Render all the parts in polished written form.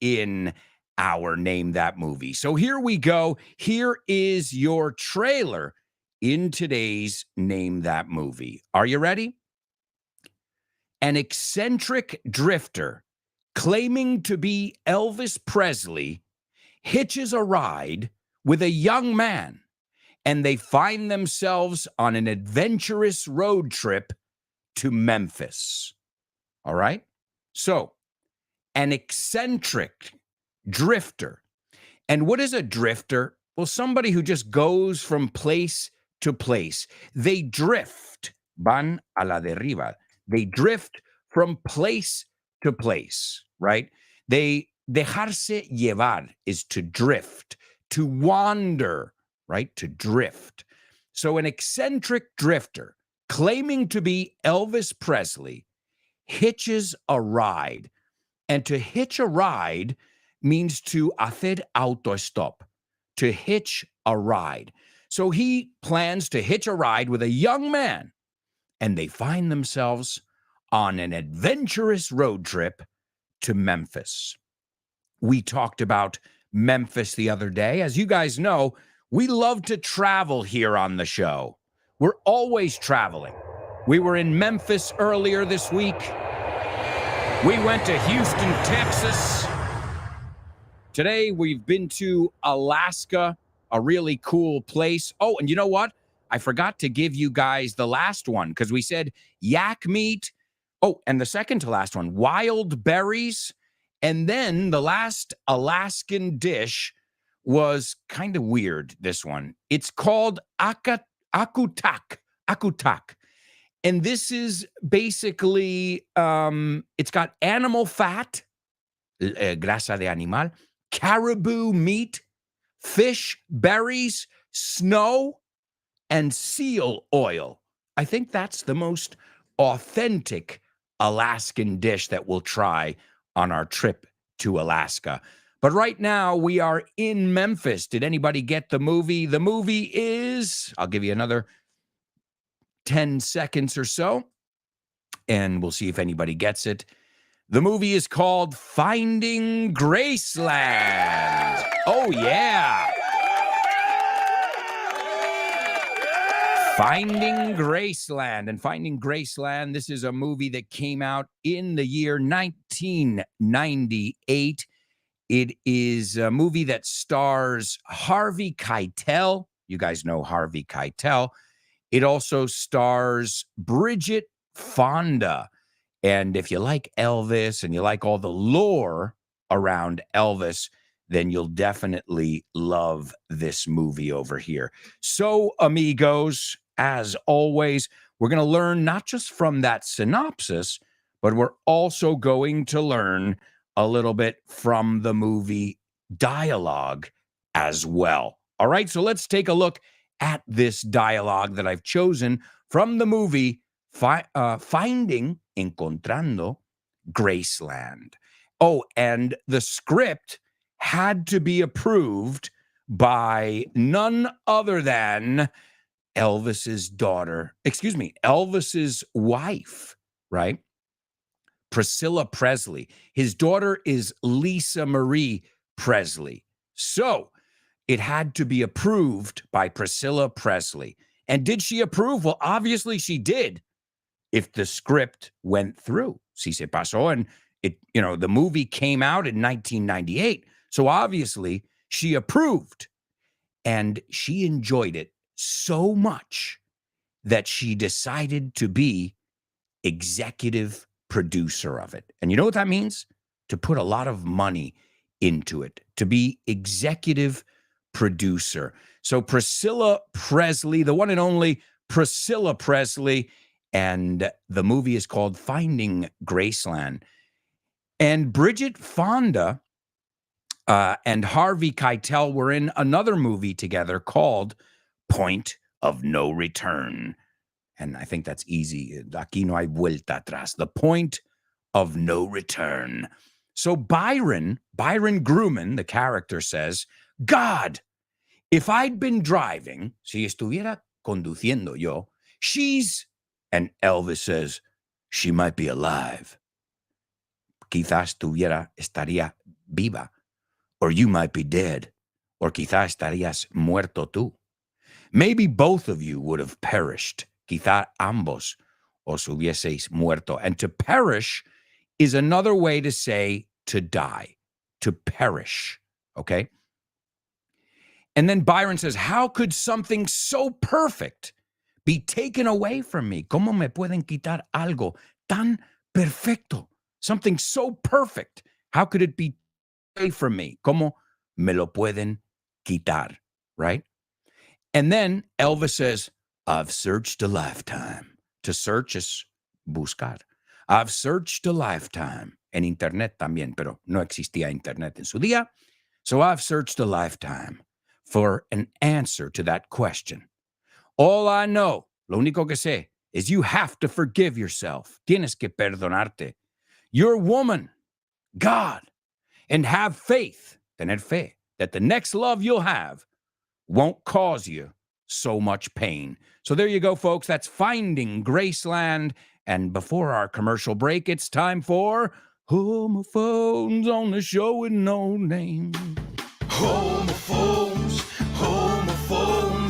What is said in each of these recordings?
in our Name That Movie. So here we go. Here is your trailer in today's Name That Movie. Are you ready? An eccentric drifter claiming to be Elvis Presley hitches a ride with a young man, and they find themselves on an adventurous road trip to Memphis. All right? So, an eccentric drifter. And what is a drifter? Well, somebody who just goes from place to place. They drift. Van a la deriva. They drift from place to place, right? Dejarse llevar is to drift, to wander, right? To drift. So an eccentric drifter claiming to be Elvis Presley hitches a ride. And to hitch a ride means to hacer autostop, to hitch a ride. So he plans to hitch a ride with a young man, and they find themselves on an adventurous road trip to Memphis. We talked about Memphis the other day. As you guys know, we love to travel here on the show. We're always traveling. We were in Memphis earlier this week. We went to Houston, Texas. Today, we've been to Alaska, a really cool place. Oh, and you know what? I forgot to give you guys the last one because we said yak meat. Oh, and the second to last one, wild berries. And then the last Alaskan dish was kind of weird, this one. It's called akutak. And this is basically, it's got animal fat, grasa de animal, caribou meat, fish, berries, snow, and seal oil. I think that's the most authentic Alaskan dish that we'll try on our trip to Alaska. But right now, we are in Memphis. Did anybody get the movie? The movie is, I'll give you another 10 seconds or so, and we'll see if anybody gets it. The movie is called Finding Graceland. Oh, yeah. Finding Graceland. And Finding Graceland, this is a movie that came out in the year 1998. It is a movie that stars Harvey Keitel. You guys know Harvey Keitel. It also stars Bridget Fonda. And if you like Elvis and you like all the lore around Elvis, then you'll definitely love this movie over here. So, amigos, as always, we're going to learn not just from that synopsis, but we're also going to learn a little bit from the movie dialogue as well. All right, so let's take a look at this dialogue that I've chosen from the movie Finding, Encontrando Graceland. Oh, and the script had to be approved by none other than Elvis's wife, right? Priscilla Presley. His daughter is Lisa Marie Presley. So it had to be approved by Priscilla Presley. And did she approve? Well, obviously she did. If the script went through, si se pasó, and the movie came out in 1998. So obviously she approved, and she enjoyed it so much that she decided to be executive producer of it. And you know what that means? To put a lot of money into it, to be executive producer. So Priscilla Presley, the one and only Priscilla Presley, and the movie is called Finding Graceland. And Bridget Fonda and Harvey Keitel were in another movie together called Point of No Return. And I think that's easy. Aquí no hay vuelta atrás. The Point of No Return. So Byron Grumman, the character, says, God, if I'd been driving, si estuviera conduciendo yo, she's, and Elvis says, she might be alive. Quizás estaría viva, or you might be dead, or quizá estarías muerto tú. Maybe both of you would have perished. Quizá ambos os hubieseis muerto. And to perish is another way to say to die, to perish, okay? And then Byron says, how could something so perfect be taken away from me? ¿Cómo me pueden quitar algo tan perfecto? Something so perfect. How could it be away from me? ¿Cómo me lo pueden quitar? Right? And then Elvis says, I've searched a lifetime. To search es buscar. I've searched a lifetime. En internet también, pero no existía internet en su día. So I've searched a lifetime for an answer to that question. All I know, lo único que sé, is you have to forgive yourself. Tienes que perdonarte. You're woman, God, and have faith, tener fe, that the next love you'll have won't cause you so much pain. So there you go, folks. That's Finding Graceland. And before our commercial break, it's time for Homophones on the Show with No Name. Homophones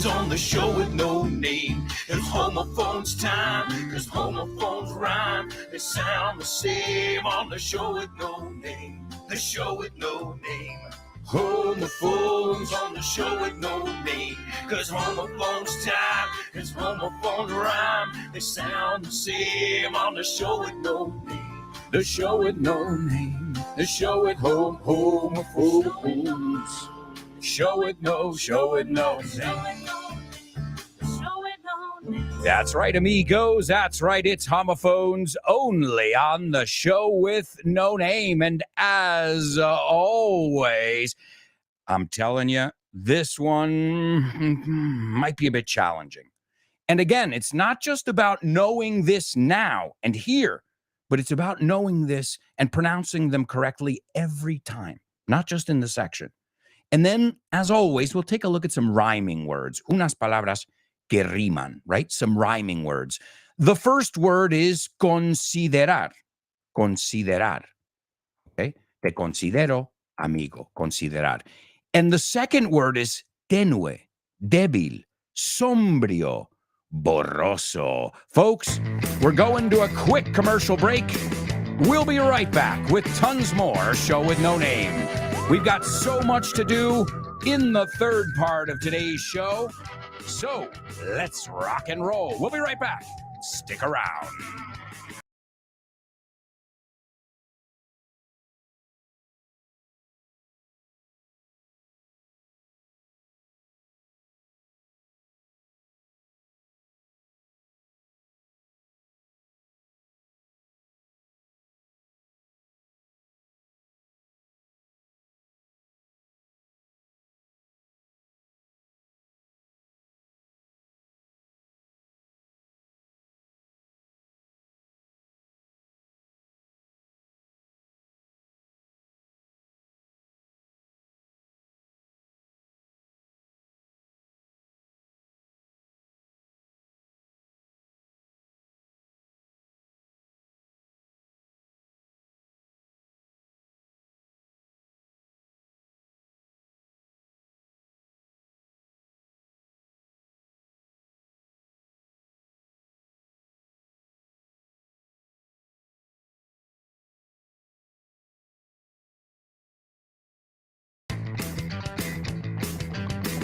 on the show with no name. It's homophones time, cause homophones rhyme. They sound the same on the show with no name. The show with no name. Homophones on the show with no name. Cause homophones time, it's homophones rhyme. They sound the same on the show with no name. The show with no name. The show with homophones. Show it no name. That's right, amigos. That's right. It's homophones only on the show with no name. And as always, I'm telling you, this one might be a bit challenging. And again, it's not just about knowing this now and here, but it's about knowing this and pronouncing them correctly every time, not just in the section. And then, as always, we'll take a look at some rhyming words. Unas palabras que riman, right? Some rhyming words. The first word is considerar. Considerar. Okay? Te considero amigo. Considerar. And the second word is tenue, débil, sombrío, borroso. Folks, we're going to a quick commercial break. We'll be right back with tons more Show with No Name. We've got so much to do in the third part of today's show. So let's rock and roll. We'll be right back. Stick around.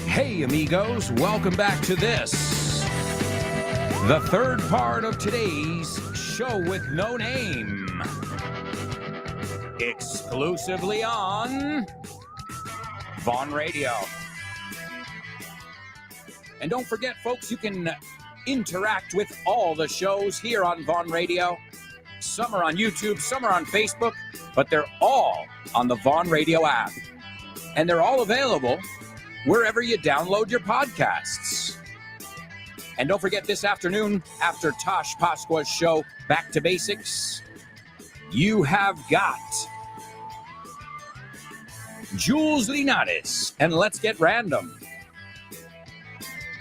Hey, amigos, welcome back to this, the third part of today's Show with No Name, exclusively on Vaughn Radio. And don't forget, folks, you can interact with all the shows here on Vaughn Radio. Some are on YouTube, some are on Facebook, but they're all on the Vaughn Radio app. And they're all available wherever you download your podcasts. And don't forget, this afternoon, after Tosh Pasqua's show, Back to Basics, you have got Jules Linares and Let's Get Random.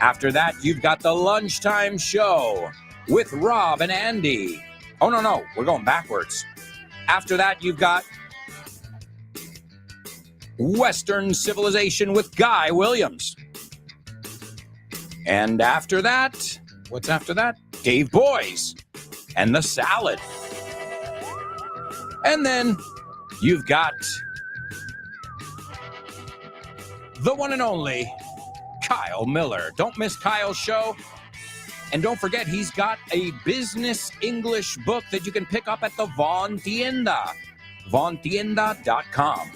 After that, you've got the Lunchtime Show with Rob and Andy. Oh, no, we're going backwards. After that, you've got Western Civilization with Guy Williams. And after that, what's after that? Dave Boys and The Salad. And then you've got the one and only Kyle Miller. Don't miss Kyle's show. And don't forget, he's got a business English book that you can pick up at the Von Tienda, vontienda.com.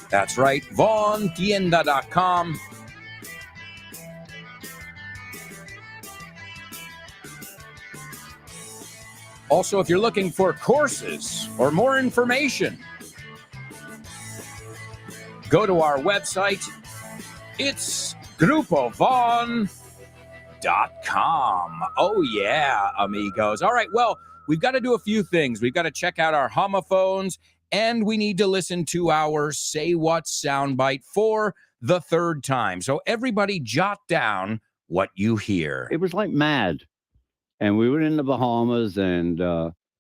That's right, vontienda.com. Also, if you're looking for courses or more information, go to our website. It's grupovon.com. Oh, yeah, amigos. All right, well, we've got to do a few things. We've got to check out our homophones, and we need to listen to our Say What soundbite for the third time. So everybody jot down what you hear. It was like mad. And we were in the Bahamas, and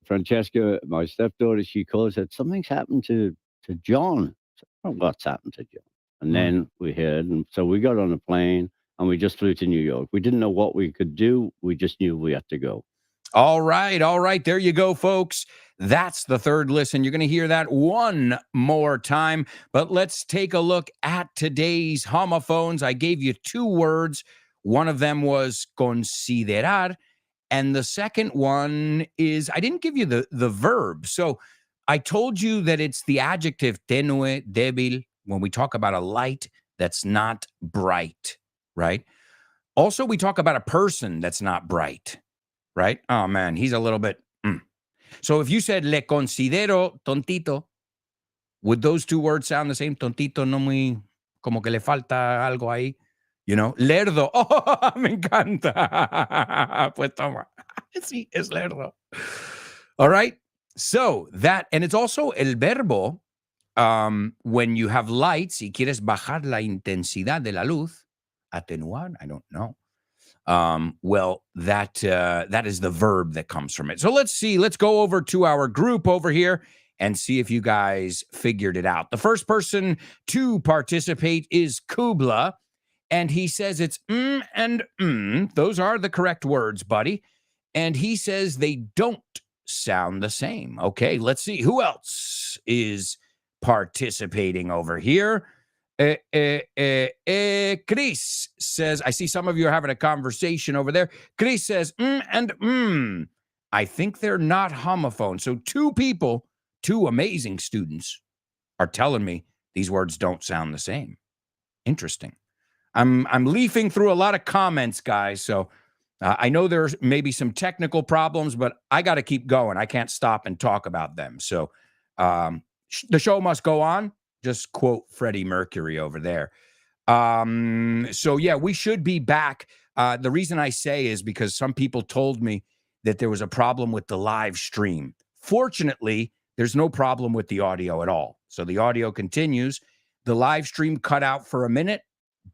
Francesca, my stepdaughter, she called and said, something's happened to John. I said, oh, what's happened to John? And then we heard, and so we got on a plane, and we just flew to New York. We didn't know what we could do. We just knew we had to go. All right. There you go, folks. That's the third listen. You're going to hear that one more time. But let's take a look at today's homophones. I gave you two words. One of them was considerar. And the second one is, I didn't give you the verb. So I told you that it's the adjective tenue, débil, when we talk about a light that's not bright, right? Also, we talk about a person that's not bright, right? Oh, man, he's a little bit. So if you said, le considero tontito, would those two words sound the same? Tontito, no muy, como que le falta algo ahí. You know, lerdo. Oh, me encanta. Pues toma. Sí, es lerdo. All right. So that, and it's also el verbo, when you have lights y quieres bajar la intensidad de la luz, atenuar, I don't know. Well, that is the verb that comes from it. So let's see. Let's go over to our group over here and see if you guys figured it out. The first person to participate is Kubla. And he says it's and those are the correct words, buddy. And he says they don't sound the same. Okay, let's see. Who else is participating over here? Chris says, I see some of you are having a conversation over there. Chris says, and I think they're not homophones. So two people, two amazing students, are telling me these words don't sound the same. Interesting. I'm leafing through a lot of comments, guys. So I know there's maybe some technical problems, but I got to keep going. I can't stop and talk about them. So the show must go on. Just quote Freddie Mercury over there. So yeah, we should be back. The reason I say is because some people told me that there was a problem with the live stream. Fortunately, there's no problem with the audio at all. So the audio continues. The live stream cut out for a minute.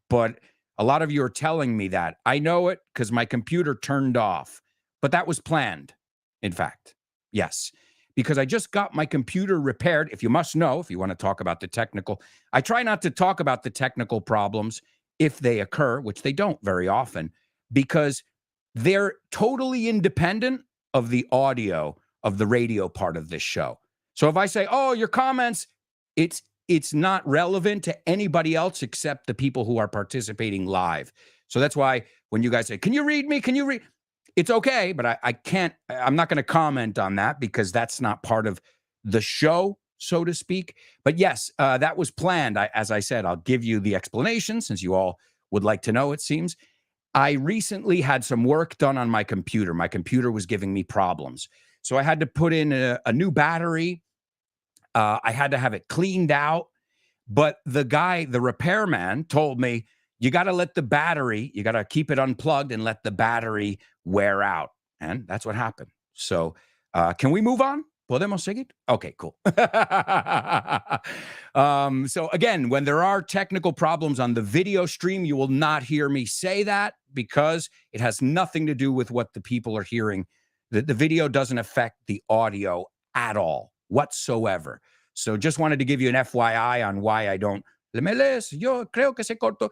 But a lot of you are telling me that. I know it because my computer turned off. But that was planned, in fact. Yes, because I just got my computer repaired. If you must know, if you want to talk about the technical, I try not to talk about the technical problems if they occur, which they don't very often, because they're totally independent of the audio of the radio part of this show. So if I say, oh, your comments, it's not relevant to anybody else except the people who are participating live. So that's why when you guys say, can you read me? Can you read? It's okay, but I can't, I'm not going to comment on that because that's not part of the show, so to speak. But yes, that was planned. As I said, I'll give you the explanation since you all would like to know, it seems. I recently had some work done on my computer. My computer was giving me problems. So I had to put in a new battery. I had to have it cleaned out, but the guy, the repairman, told me, you got to let the battery, you got to keep it unplugged and let the battery wear out. And that's what happened. So can we move on? ¿Podemos seguir? Okay, cool. So again, when there are technical problems on the video stream, you will not hear me say that because it has nothing to do with what the people are hearing The video doesn't affect the audio at all whatsoever. So just wanted to give you an FYI on why I don't, yo creo que se cortó,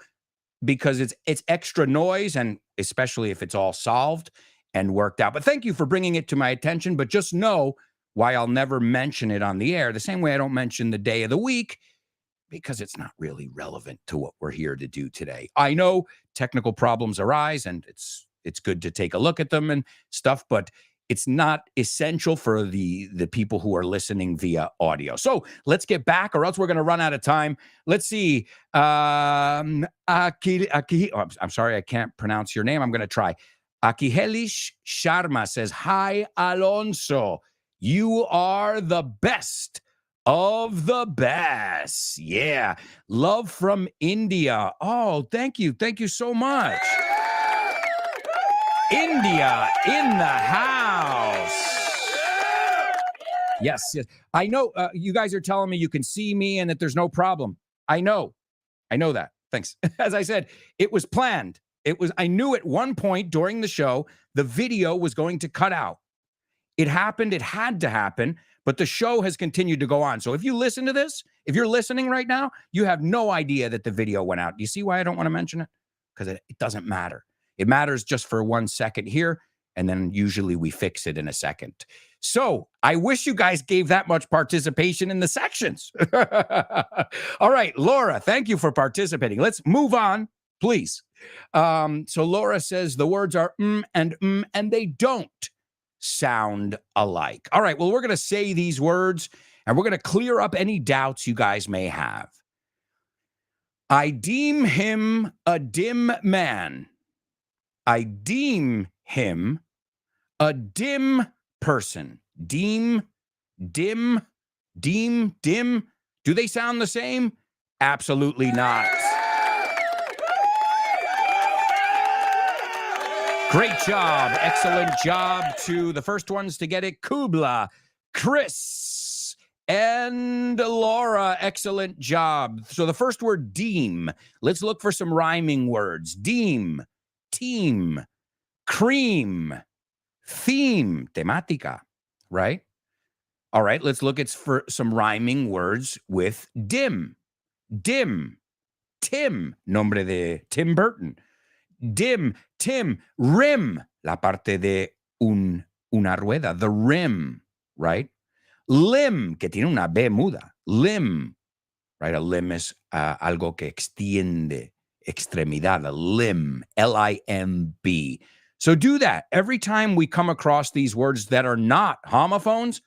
because it's extra noise, and especially if it's all solved and worked out. But thank you for bringing it to my attention. But just know why I'll never mention it on the air, the same way I don't mention the day of the week, because it's not really relevant to what we're here to do today. I know technical problems arise, and it's good to take a look at them and stuff, but it's not essential for the people who are listening via audio. So let's get back, or else we're going to run out of time. Let's see. I'm sorry, I can't pronounce your name. I'm going to try. Akihelish Sharma says, "Hi, Alonso. You are the best of the best." Yeah. Love from India. Oh, thank you. Thank you so much. India in the house. Yes, yes. I know you guys are telling me you can see me and that there's no problem. I know that. Thanks. As I said, it was planned. I knew at one point during the show, the video was going to cut out. It happened. It had to happen, but the show has continued to go on. So if you listen to this, if you're listening right now, you have no idea that the video went out. Do you see why I don't want to mention it? Because it doesn't matter. It matters just for 1 second here, and then usually we fix it in a second. So I wish you guys gave that much participation in the sections. All right, Laura, thank you for participating. Let's move on, please. So Laura says the words are and they don't sound alike. All right, well, we're going to say these words, and we're going to clear up any doubts you guys may have. I deem him a dim man. I deem him a dim person. Deem, dim, deem, dim. Do they sound the same? Absolutely not. Great job. Excellent job to the first ones to get it. Kubla, Chris, and Laura. Excellent job. So the first word, deem. Let's look for some rhyming words. Deem, team, cream, theme, temática, right? All right, let's look at for some rhyming words with dim. Dim, Tim, nombre de Tim Burton. Dim, Tim, rim, la parte de una rueda, the rim, right? Limb, que tiene una B muda, limb, right? A limb is algo que extiende, extremidad, a limb, L-I-M-B. So do that. Every time we come across these words that are not homophones,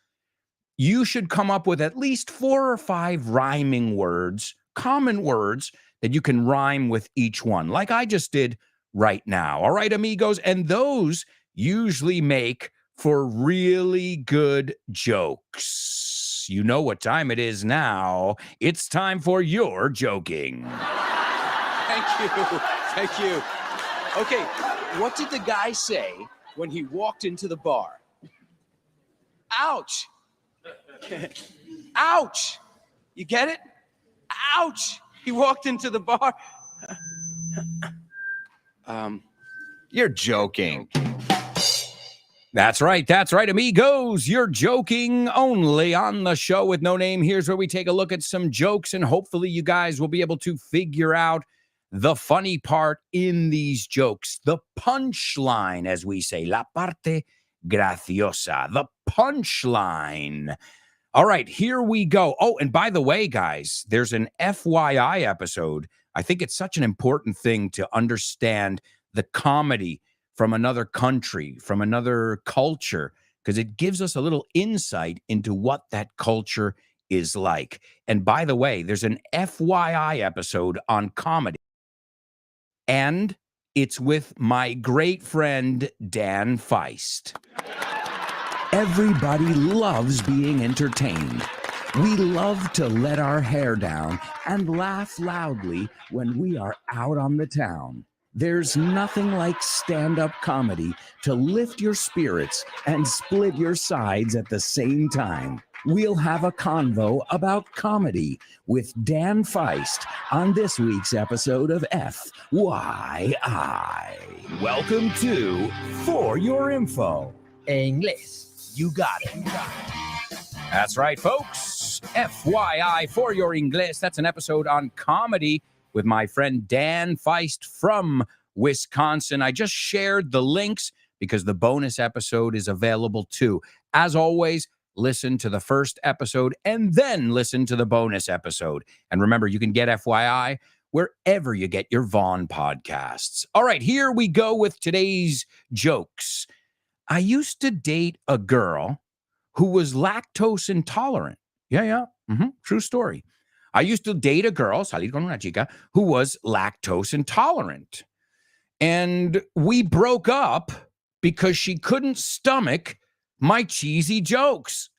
you should come up with at least 4 or 5 rhyming words, common words that you can rhyme with each one, like I just did right now. All right, amigos, and those usually make for really good jokes. You know what time it is now. It's time for your joking. Thank you. Thank you. Okay, what did the guy say when he walked into the bar? Ouch. Ouch. You get it? Ouch. He walked into the bar. You're joking. That's right, amigos. You're joking only on the show with no name. Here's where we take a look at some jokes, and hopefully you guys will be able to figure out the funny part in these jokes. The punchline, as we say, la parte graciosa, the punchline. All right, here we go. Oh, and by the way, guys, there's an FYI episode. I think it's such an important thing to understand the comedy from another country, from another culture, because it gives us a little insight into what that culture is like. And by the way, there's an FYI episode on comedy, and it's with my great friend, Dan Feist. Everybody loves being entertained. We love to let our hair down and laugh loudly when we are out on the town. There's nothing like stand-up comedy to lift your spirits and split your sides at the same time. We'll have a convo about comedy with Dan Feist on this week's episode of FYI. Welcome to For Your Info. e inglés. You got it. That's right, folks. FYI for your English. That's an episode on comedy with my friend Dan Feist from Wisconsin. I just shared the links because the bonus episode is available too. As always, listen to the first episode and then listen to the bonus episode. And remember, you can get FYI wherever you get your Vaughn podcasts. All right, here we go with today's jokes. I used to date a girl who was lactose intolerant. Yeah. True story. I used to date a girl, salir con una chica, who was lactose intolerant. And we broke up because she couldn't stomach my cheesy jokes.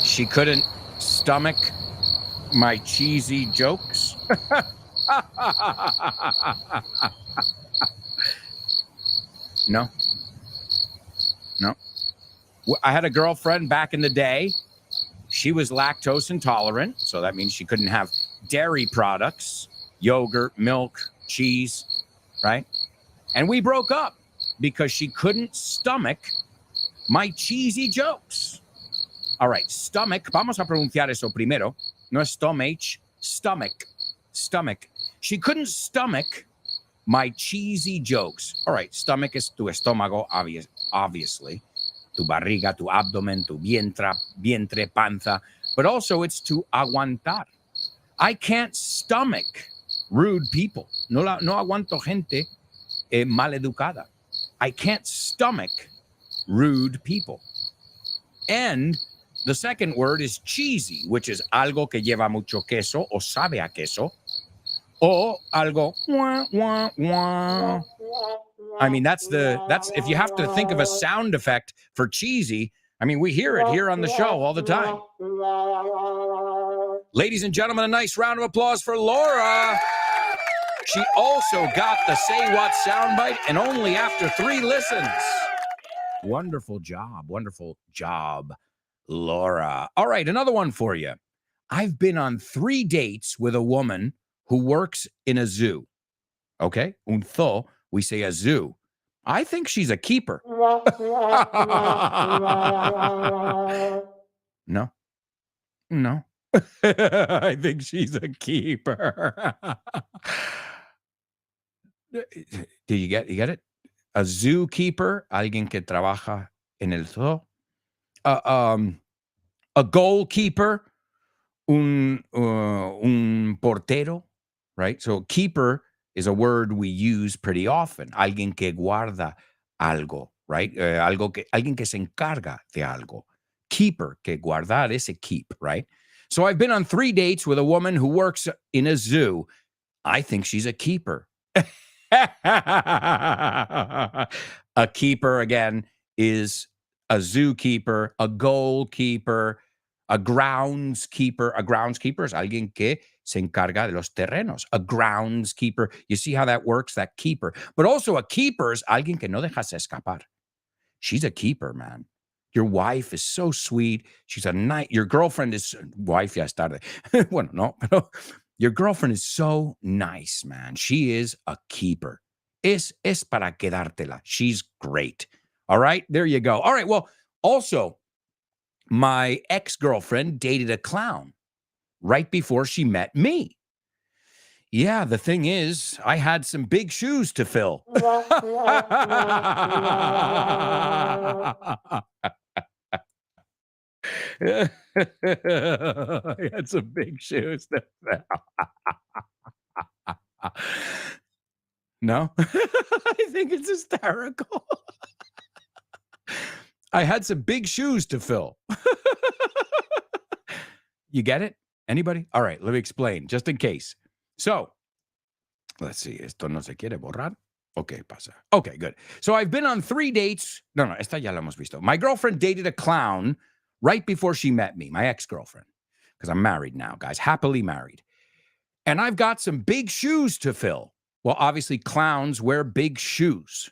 She couldn't stomach my cheesy jokes. No. I had a girlfriend back in the day. She was lactose intolerant, so that means she couldn't have dairy products, yogurt, milk, cheese, right? And we broke up because she couldn't stomach my cheesy jokes. All right, stomach. Vamos a pronunciar eso primero. No es stomach, stomach. She couldn't stomach my cheesy jokes. All right, stomach is tu estómago, obviously. Tu barriga, tu abdomen, tu vientre, panza. But also it's to aguantar. I can't stomach rude people. No aguanto gente maleducada. I can't stomach rude people. And the second word is cheesy, which is algo que lleva mucho queso o sabe a queso. O algo wah, wah, wah. I mean, that's if you have to think of a sound effect for cheesy, I mean, we hear it here on the show all the time. Ladies and gentlemen, a nice round of applause for Laura. She also got the Say What soundbite, and only after 3 listens. Wonderful job, Laura. All right, another one for you. I've been on 3 dates with a woman who works in a zoo. Okay? Un zoo, we say a zoo. I think she's a keeper. No. I think she's a keeper. Do you get it? A zookeeper, alguien que trabaja en el zoo. A goalkeeper, un portero, right? So keeper is a word we use pretty often. Alguien que guarda algo, right? Alguien que se encarga de algo. Keeper, que guardar is a keep, right? So I've been on 3 dates with a woman who works in a zoo. I think she's a keeper. A keeper, again, is a zookeeper, a goalkeeper, a groundskeeper. A groundskeeper is alguien que se encarga de los terrenos. A groundskeeper. You see how that works, that keeper. But also a keeper is alguien que no dejas escapar. She's a keeper, man. Your wife is so sweet. She's a nice. Your girlfriend is wife. Ya es tarde. Bueno, no, pero your girlfriend is so nice, man. She is a keeper. Es para quedártela. She's great. All right, there you go. All right, well, also, my ex-girlfriend dated a clown right before she met me. Yeah, the thing is, I had some big shoes to fill. I had some big shoes to fill. No? I think it's hysterical. I had some big shoes to fill. You get it? Anybody? All right, let me explain, just in case. So, let's see. Esto no se quiere borrar. Okay, pasa. Okay, good. So I've been on 3 dates. No, esta ya la hemos visto. My girlfriend dated a clown right before she met me, my ex-girlfriend, because I'm married now, guys, happily married. And I've got some big shoes to fill. Well, obviously, clowns wear big shoes.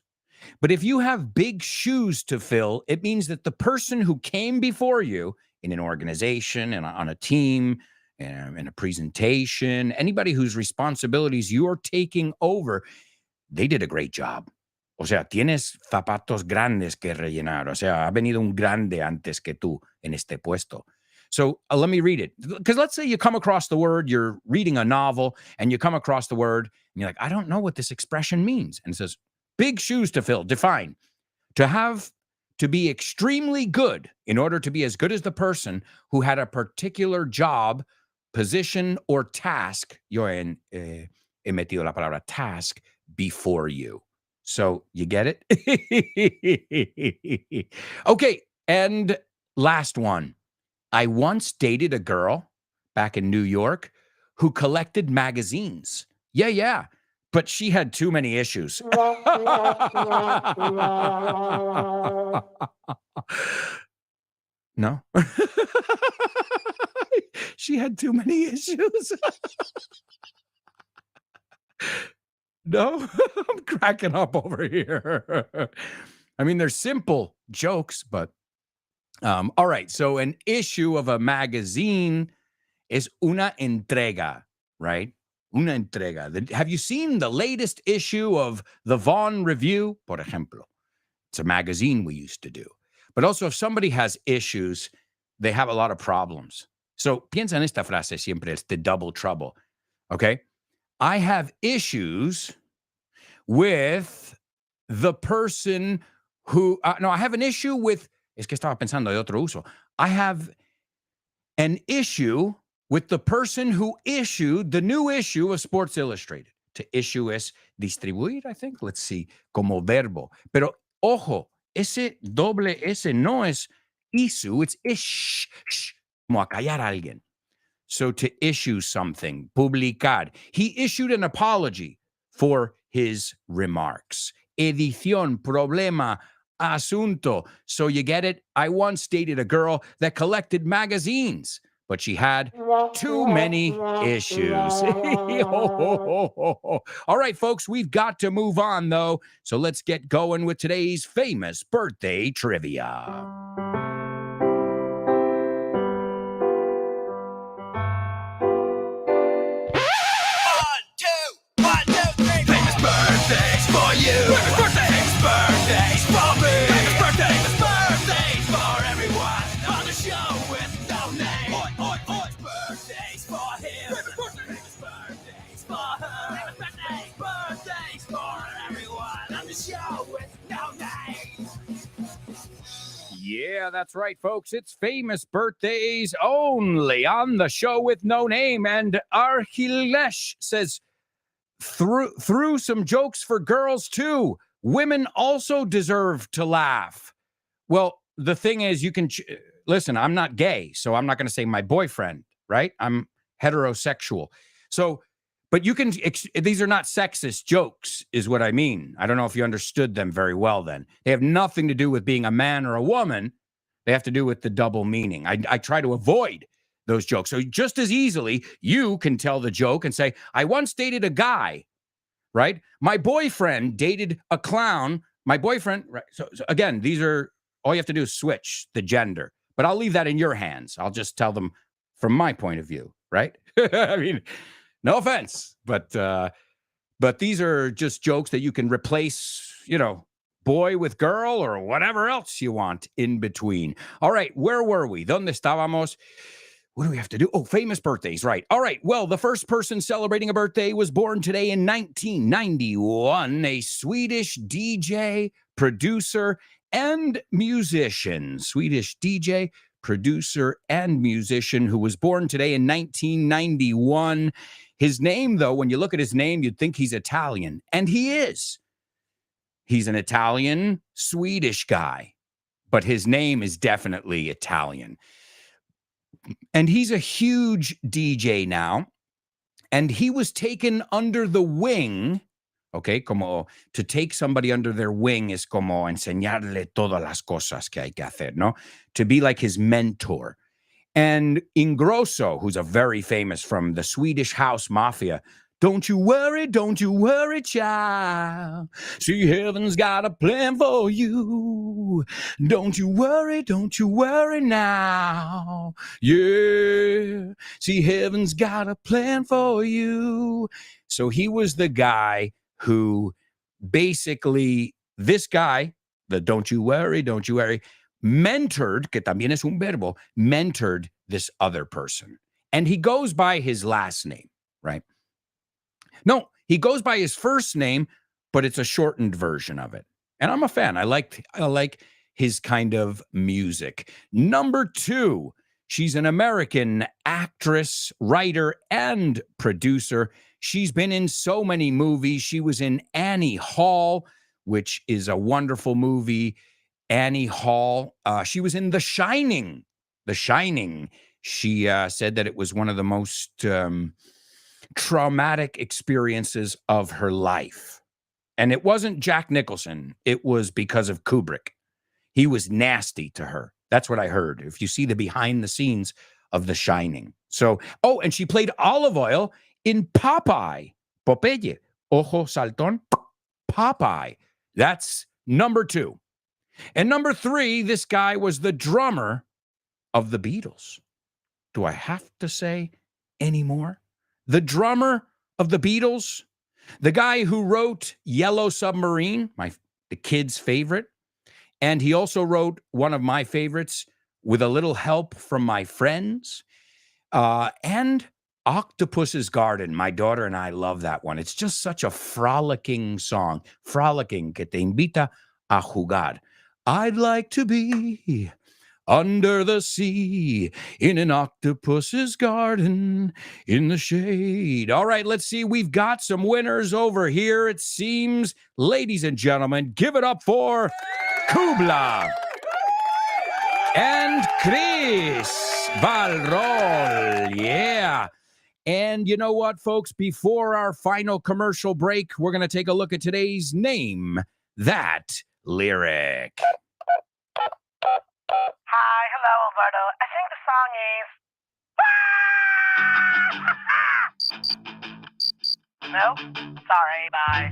But if you have big shoes to fill, it means that the person who came before you in an organization and on a team, in a presentation, anybody whose responsibilities you're taking over, they did a great job. O sea, tienes zapatos grandes que rellenar. O sea, ha venido un grande antes que tú en este puesto. So let me read it. Because let's say you come across the word, you're reading a novel, and you come across the word, and you're like, I don't know what this expression means. And it says, big shoes to fill. Define. To be extremely good in order to be as good as the person who had a particular job, position, or task. Yo he metido la palabra task before you. So you get it? Okay. And last one. I once dated a girl back in New York who collected magazines. Yeah. But she had too many issues. No. She had too many issues. No, I'm cracking up over here. I mean, they're simple jokes, but all right. So an issue of a magazine is una entrega, right? Una entrega. Have you seen the latest issue of the Vaughn Review? Por ejemplo, it's a magazine we used to do. But also, if somebody has issues, they have a lot of problems. So piensa en esta frase siempre, it's the double trouble. Okay. I have issues with the person who, no, I have an issue with, es que estaba pensando de otro uso. I have an issue with the person who issued the new issue of Sports Illustrated. To issue es distribuir, I think. Let's see, como verbo. Pero, ojo, ese doble S no es issue, it's ish, como acallar a alguien. So to issue something, publicar. He issued an apology for his remarks. Edición, problema, asunto. So you get it? I once dated a girl that collected magazines, but she had too many issues. All right, folks, we've got to move on, though. So let's get going with today's famous birthday trivia. Yeah, that's right, folks. It's famous birthdays only on the show with no name. And Arhilesh says, through some jokes for girls, too. Women also deserve to laugh. Well, the thing is, you can listen, I'm not gay, so I'm not going to say my boyfriend, right? I'm heterosexual. So, but you can, these are not sexist jokes, is what I mean. I don't know if you understood them very well then. They have nothing to do with being a man or a woman. They have to do with the double meaning. I try to avoid those jokes. So just as easily, you can tell the joke and say, I once dated a guy, right? My boyfriend dated a clown. My boyfriend, right? So again, these are, all you have to do is switch the gender. But I'll leave that in your hands. I'll just tell them from my point of view, right? I mean, no offense, but these are just jokes that you can replace, boy with girl or whatever else you want in between. All right, where were we? ¿Dónde estábamos? What do we have to do? Oh, famous birthdays, right. All right, well, the first person celebrating a birthday was born today in 1991, a Swedish DJ, producer, and musician. Swedish DJ, producer, and musician who was born today in 1991. His name, though, when you look at his name, you'd think he's Italian, and he is. He's an Italian, Swedish guy, but his name is definitely Italian. And he's a huge DJ now, and he was taken under the wing, okay, como to take somebody under their wing es como enseñarle todas las cosas que hay que hacer, ¿no? To be like his mentor. And Ingrosso, who's a very famous from the Swedish House Mafia, don't you worry, child. See, heaven's got a plan for you. Don't you worry now. Yeah, see, heaven's got a plan for you. So he was the guy who basically this guy, the don't you worry, mentored, que también es un verbo, mentored this other person. And he goes by his last name, right? No, he goes by his first name, but it's a shortened version of it. And I'm a fan. I like his kind of music. Number 2, she's an American actress, writer, and producer. She's been in so many movies. She was in Annie Hall, which is a wonderful movie. Annie Hall. She was in The Shining. The Shining. She said that it was one of the most traumatic experiences of her life. And it wasn't Jack Nicholson. It was because of Kubrick. He was nasty to her. That's what I heard. If you see the behind the scenes of The Shining. So, oh, and she played Olive Oil in Popeye. Popeye. Ojo saltón. Popeye. That's number 2. And number 3, this guy was the drummer of the Beatles. Do I have to say any more? The drummer of the Beatles, the guy who wrote Yellow Submarine, the kids' favorite, and he also wrote one of my favorites, With a Little Help from My Friends, and Octopus's Garden. My daughter and I love that one. It's just such a frolicking song. Frolicking, que te invita a jugar. I'd like to be under the sea, in an octopus's garden, in the shade. All right, let's see. We've got some winners over here, it seems. Ladies and gentlemen, give it up for Kubla and Chris Valrol. Yeah. And you know what, folks? Before our final commercial break, we're going to take a look at today's Name That Lyric. Hi, hello, Alberto. I think the song is. No? Sorry, bye.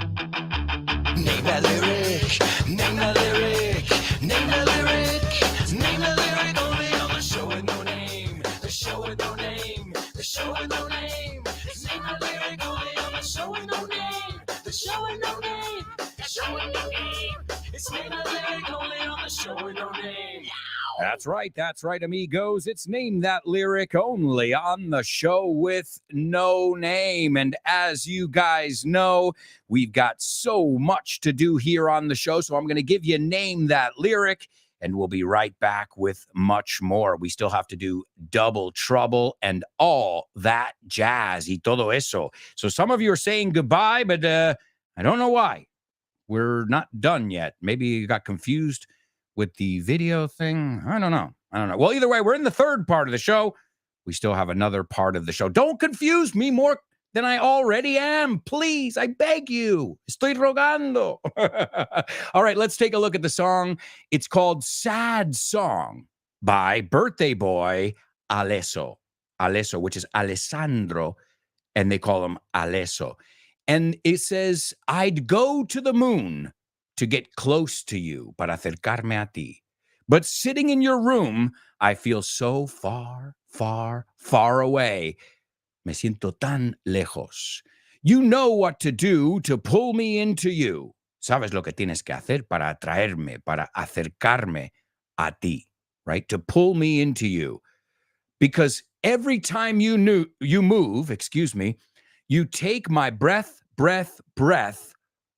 Name that lyric, name that lyric, name that lyric, name that lyric only on the show with no name, the show with no name, the show with no name. Name that lyric only on the show with no name, the show with no name, the show with no name. It's name that lyric only on the show with no name. That's right, amigos. It's Name That Lyric only on the show with no name. And as you guys know, we've got so much to do here on the show. So I'm going to give you Name That Lyric, and we'll be right back with much more. We still have to do Double Trouble and all that jazz y todo eso. So some of you are saying goodbye, but I don't know why. We're not done yet. Maybe you got confused with the video thing. I don't know. Well, either way, we're in the third part of the show. We still have another part of the show. Don't confuse me more than I already am. Please, I beg you. Estoy rogando. All right, let's take a look at the song. It's called Sad Song by birthday boy Alesso. Alesso, which is Alessandro, and they call him Alesso. And it says, I'd go to the moon to get close to you, para acercarme a ti. But sitting in your room, I feel so far, far, far away. Me siento tan lejos. You know what to do to pull me into you. Sabes lo que tienes que hacer para atraerme, para acercarme a ti, right? To pull me into you. Because every time you move, you take my breath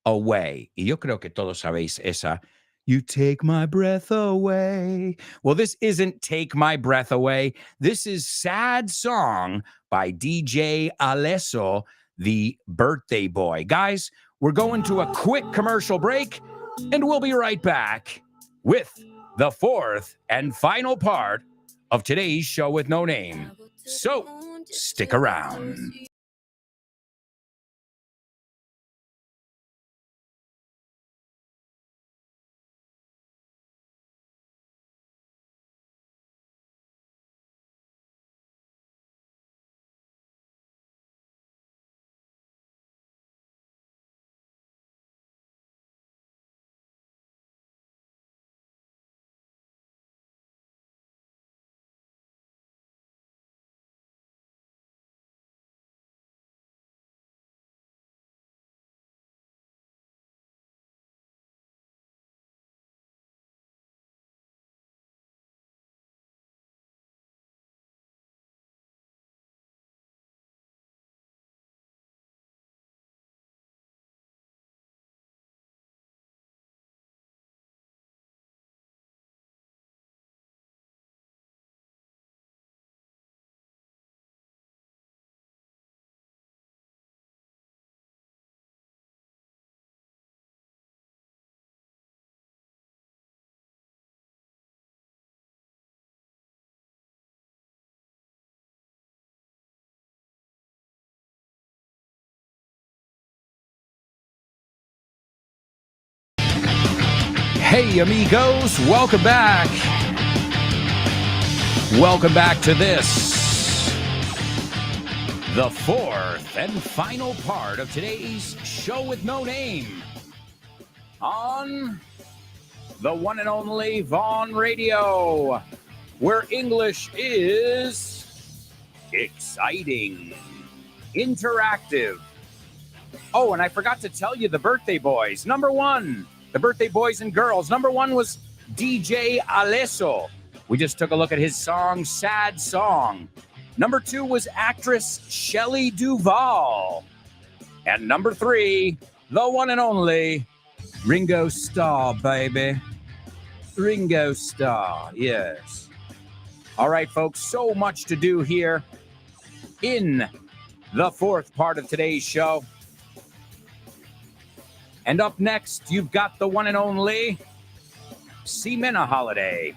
away. Y yo creo que todos sabéis esa. You take my breath away. Well, this isn't Take My Breath Away. This is Sad Song by DJ Alesso, the birthday boy. Guys, we're going to a quick commercial break, and we'll be right back with the fourth and final part of today's show with no name. So, stick around. Hey, amigos, welcome back. Welcome back to this, the fourth and final part of today's show with no name on the one and only Vaughn Radio, where English is exciting, interactive. Oh, and I forgot to tell you the birthday boys. Number one, the birthday boys and girls. Number one was DJ Alesso. We just took a look at his song, Sad Song. Number two was actress Shelley Duvall. And number three, the one and only Ringo Starr, baby. Ringo Starr, yes. All right, folks, so much to do here in the fourth part of today's show. And up next, you've got the one and only Swnn Holiday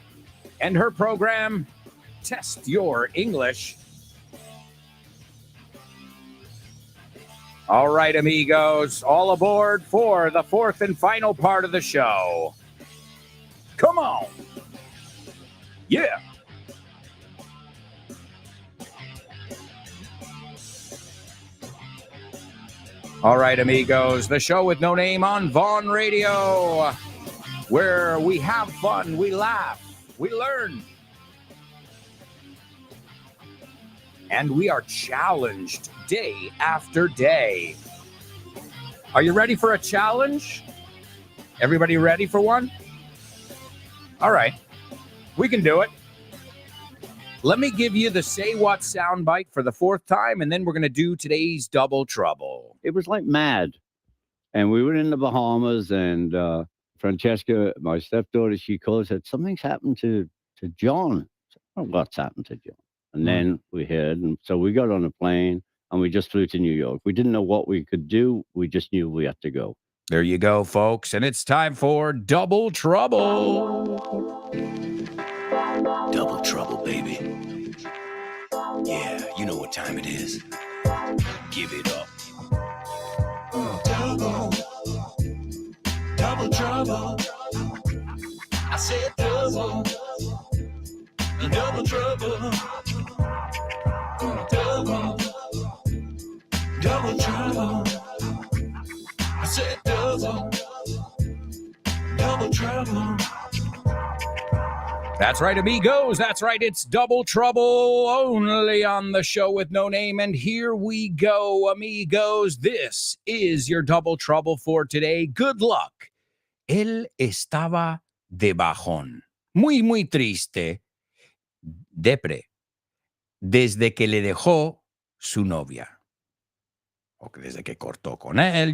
and her program, Test Your English. All right, amigos, all aboard for the fourth and final part of the show. Come on. Yeah. All right, amigos, the show with no name on Vaughn Radio, where we have fun, we laugh, we learn, and we are challenged day after day. Are you ready for a challenge? Everybody ready for one? All right, we can do it. Let me give you the Say What soundbite for the fourth time, and then we're going to do today's Double Trouble. It was like mad. And we were in the Bahamas, and Francesca, my stepdaughter, she called and said, something's happened to John. I said, oh, what's happened to John? And then we heard, and so we got on a plane, and we just flew to New York. We didn't know what we could do. We just knew we had to go. There you go, folks. And it's time for Double Trouble. Double trouble, baby. Yeah, you know what time it is. Give it up. Double trouble. I said double trouble. Double trouble. I said double trouble. That's right, amigos. That's right. It's Double Trouble only on the show with no name. And here we go, amigos. This is your Double Trouble for today. Good luck. Él estaba de bajón. Muy, muy triste. Depre. Desde que le dejó su novia. Okay, desde que cortó con él.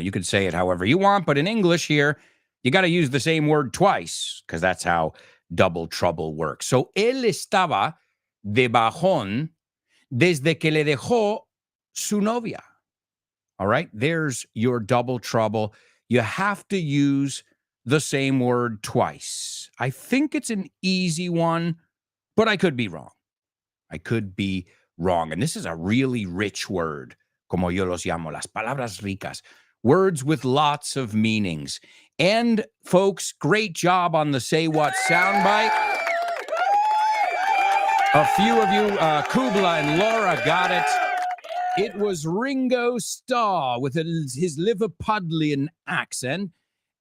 You could say it however you want, but in English here, you got to use the same word twice because that's how Double Trouble works. So, él estaba de bajón desde que le dejó su novia. All right, there's your Double Trouble. You have to use the same word twice. I think it's an easy one, but I could be wrong. And this is a really rich word, como yo los llamo, las palabras ricas, words with lots of meanings. And folks, great job on the Say What soundbite. A few of you, Kubla and Laura, got it. It was Ringo Starr with his Liverpudlian accent.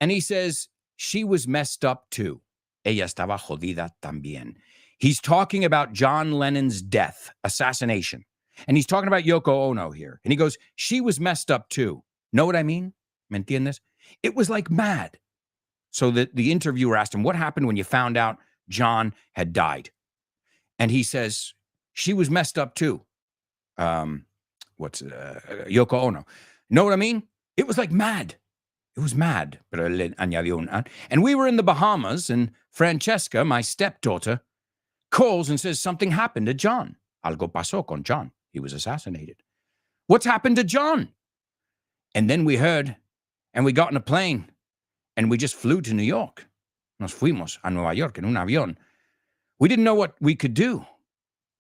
And he says, she was messed up too. Ella estaba jodida también. He's talking about John Lennon's death, assassination. And he's talking about Yoko Ono here. And he goes, she was messed up too. Know what I mean? ¿Me entiendes? It was like mad. So the interviewer asked him, what happened when you found out John had died? And he says, she was messed up too. Yoko Ono. Know what I mean? It was like mad. It was mad. Pero le añadió un. And we were in the Bahamas, and Francesca, my stepdaughter, calls and says something happened to John. Algo pasó con John. He was assassinated. What's happened to John? And then we heard, and we got in a plane, and we just flew to New York. Nos fuimos a Nueva York en un avión. We didn't know what we could do.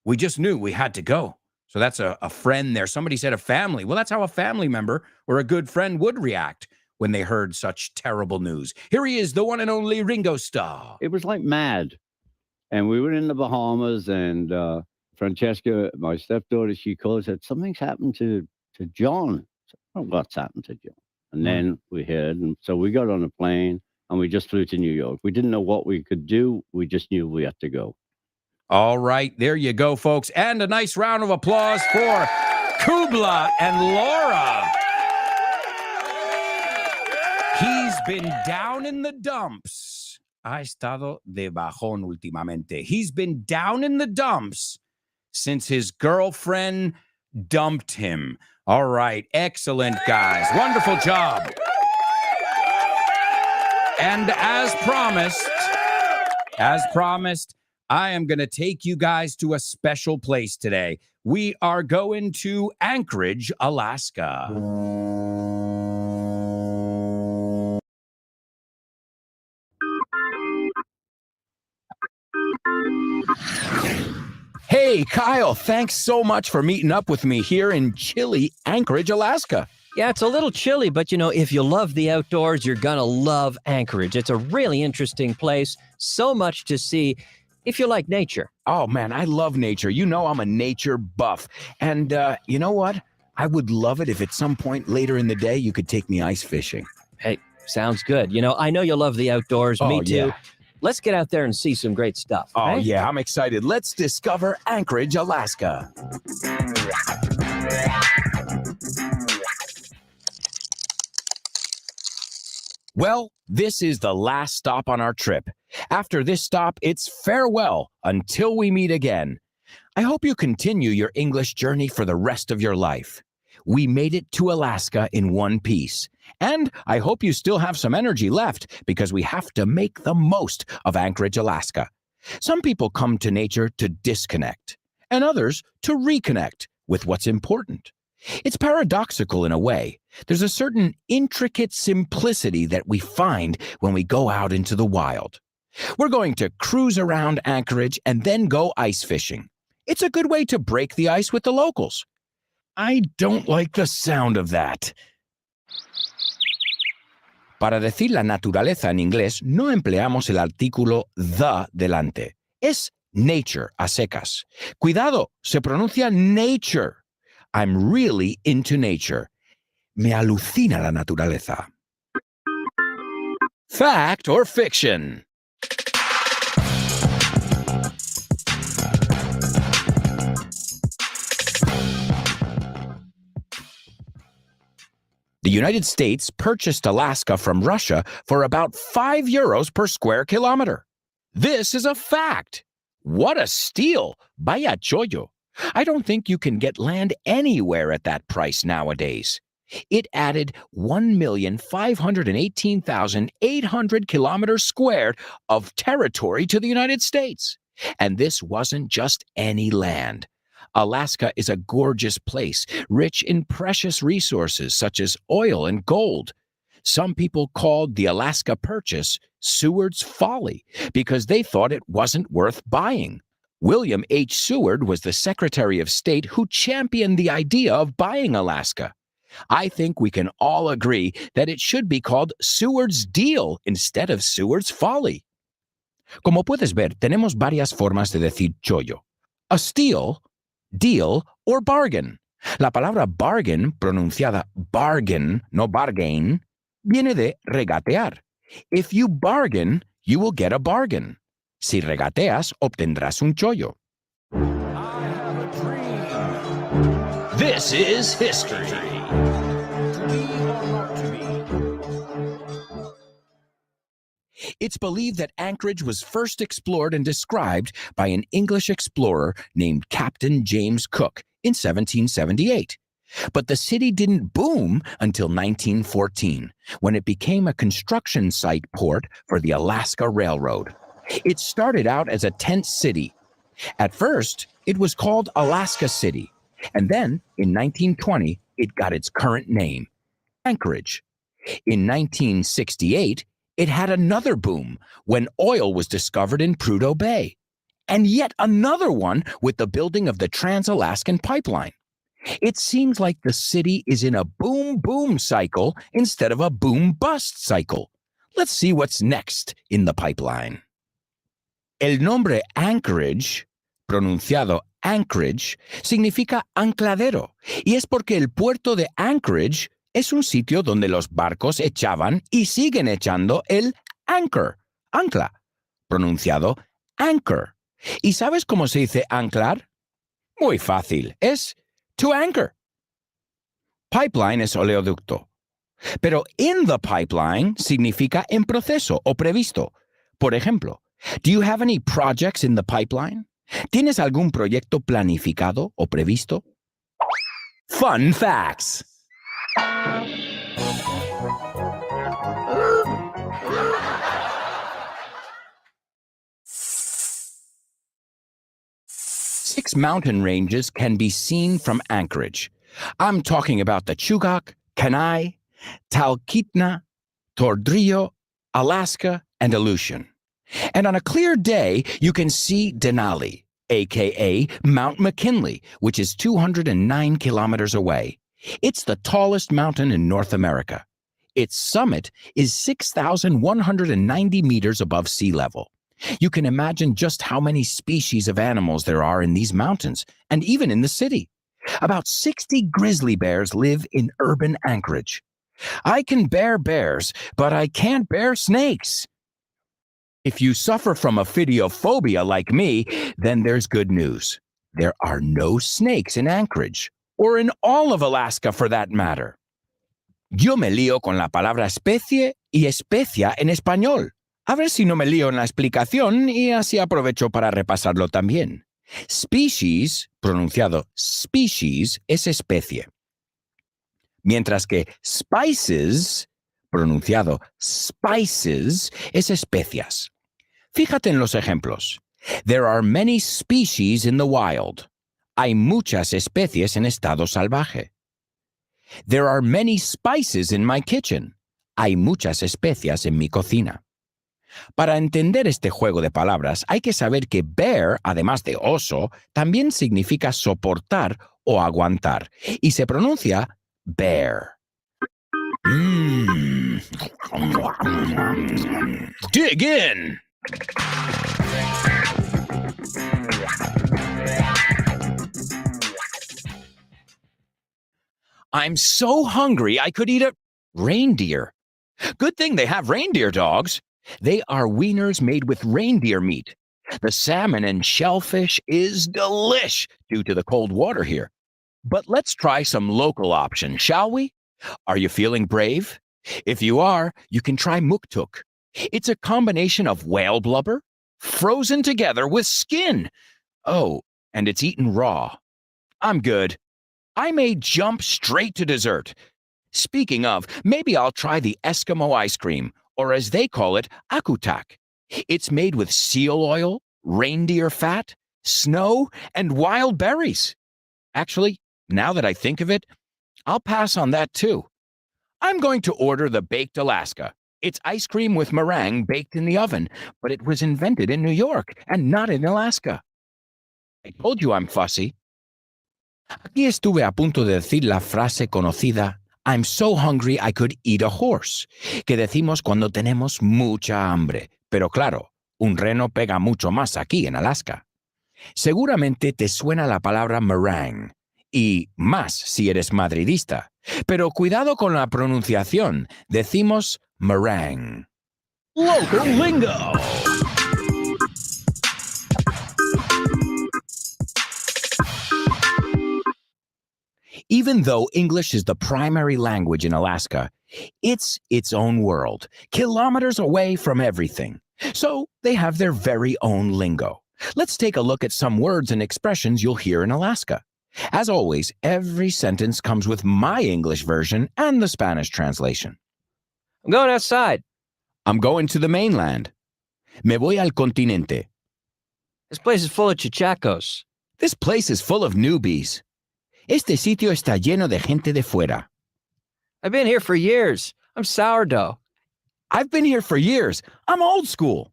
We just knew we had to go. So that's a friend there. Somebody said a family. Well, that's how a family member or a good friend would react when they heard such terrible news? Here he is, the one and only Ringo Starr. It was like mad. And we were in the Bahamas, and Francesca, my stepdaughter, she called and said, something's happened to John. I said, "Oh, what's happened to John?" And then we heard, and so we got on a plane, and we just flew to New York. We didn't know what we could do. We just knew we had to go. All right, there you go, folks. And a nice round of applause for Kubla and Laura. He's been down in the dumps. Ha estado de bajón últimamente. He's been down in the dumps since his girlfriend dumped him. All right, excellent, guys. Wonderful job. And as promised, I am going to take you guys to a special place today. We are going to Anchorage, Alaska. Hey, Kyle, thanks so much for meeting up with me here in chilly Anchorage, Alaska. Yeah, it's a little chilly, but if you love the outdoors, you're going to love Anchorage. It's a really interesting place, so much to see if you like nature. Oh, man, I love nature. You know I'm a nature buff. And you know what? I would love it if at some point later in the day you could take me ice fishing. Hey, sounds good. I know you love the outdoors. Me too. Yeah. Let's get out there and see some great stuff. Oh, eh? yeah, I'm excited. Let's discover Anchorage, Alaska. Well, this is the last stop on our trip. After this stop, it's farewell until we meet again. I hope you continue your English journey for the rest of your life. We made it to Alaska in one piece. And I hope you still have some energy left because we have to make the most of Anchorage, Alaska. Some people come to nature to disconnect, and others to reconnect with what's important. It's paradoxical in a way. There's a certain intricate simplicity that we find when we go out into the wild. We're going to cruise around Anchorage and then go ice fishing. It's a good way to break the ice with the locals. I don't like the sound of that. Para decir la naturaleza en inglés, no empleamos el artículo the delante. Es nature a secas. Cuidado, se pronuncia nature. I'm really into nature. Me alucina la naturaleza. Fact or fiction? The United States purchased Alaska from Russia for about €5 per square kilometer. This is a fact. What a steal! Vaya chollo. I don't think you can get land anywhere at that price nowadays. It added 1,518,800 kilometers squared of territory to the United States. And this wasn't just any land. Alaska is a gorgeous place, rich in precious resources such as oil and gold. Some people called the Alaska Purchase Seward's Folly because they thought it wasn't worth buying. William H. Seward was the Secretary of State who championed the idea of buying Alaska. I think we can all agree that it should be called Seward's Deal instead of Seward's Folly. Como puedes ver, tenemos varias formas de decir chollo. A steal, deal, or bargain. La palabra bargain, pronunciada bargain, no bargain, viene de regatear. If you bargain, you will get a bargain. Si regateas, obtendrás un chollo. I have a dream. This is history. To be or not to be. It's believed that Anchorage was first explored and described by an English explorer named Captain James Cook in 1778. But the city didn't boom until 1914, when it became a construction site port for the Alaska Railroad. It started out as a tent city. At first, it was called Alaska City, and then in 1920, it got its current name, Anchorage. In 1968, it had another boom when oil was discovered in Prudhoe Bay, and yet another one with the building of the Trans-Alaskan Pipeline. It seems like the city is in a boom-boom cycle instead of a boom-bust cycle. Let's see what's next in the pipeline. El nombre Anchorage, pronunciado Anchorage, significa ancladero, y es porque el puerto de Anchorage es un sitio donde los barcos echaban y siguen echando el anchor, ancla, pronunciado anchor. ¿Y sabes cómo se dice anclar? Muy fácil, es to anchor. Pipeline es oleoducto. Pero in the pipeline significa en proceso o previsto. Por ejemplo, do you have any projects in the pipeline? ¿Tienes algún proyecto planificado o previsto? Fun facts. Six mountain ranges can be seen from Anchorage. I'm talking about the Chugach, Kenai, Talkeetna, Tordrillo, Alaska, and Aleutian. And on a clear day, you can see Denali, aka Mount McKinley, which is 209 kilometers away. It's the tallest mountain in North America. Its summit is 6,190 meters above sea level. You can imagine just how many species of animals there are in these mountains, and even in the city. About 60 grizzly bears live in urban Anchorage. I can bear bears, but I can't bear snakes. If you suffer from ophidiophobia like me, then there's good news. There are no snakes in Anchorage, or in all of Alaska for that matter. Yo me lío con la palabra especie y especia en español. A ver si no me lío en la explicación y así aprovecho para repasarlo también. Species, pronunciado species, es especie. Mientras que spices, pronunciado spices, es especias. Fíjate en los ejemplos. There are many species in the wild. Hay muchas especies en estado salvaje. There are many spices in my kitchen. Hay muchas especias en mi cocina. Para entender este juego de palabras, hay que saber que bear, además de oso, también significa soportar o aguantar, y se pronuncia bear. Dig in! I'm so hungry I could eat a reindeer. Good thing they have reindeer dogs. They are wieners made with reindeer meat. The salmon and shellfish is delish due to the cold water here. But let's try some local options, shall we? Are you feeling brave? If you are, you can try muktuk. It's a combination of whale blubber, frozen together with skin. Oh, and it's eaten raw. I'm good. I may jump straight to dessert. Speaking of, maybe I'll try the Eskimo ice cream, or as they call it, akutak. It's made with seal oil, reindeer fat, snow, and wild berries. Actually, now that I think of it, I'll pass on that too. I'm going to order the Baked Alaska. It's ice cream with meringue baked in the oven, but it was invented in New York and not in Alaska. I told you I'm fussy. Aquí estuve a punto de decir la frase conocida, I'm so hungry I could eat a horse, que decimos cuando tenemos mucha hambre. Pero claro, un reno pega mucho más aquí en Alaska. Seguramente te suena la palabra meringue, y más si eres madridista. Pero cuidado con la pronunciación, decimos meringue. Local lingo! Even though English is the primary language in Alaska, it's its own world, kilometers away from everything. So they have their very own lingo. Let's take a look at some words and expressions you'll hear in Alaska. As always, every sentence comes with my English version and the Spanish translation. I'm going outside. I'm going to the mainland. Me voy al continente. This place is full of chichacos. This place is full of newbies. Este sitio está lleno de gente de fuera. I've been here for years. I'm sourdough. I've been here for years. I'm old school.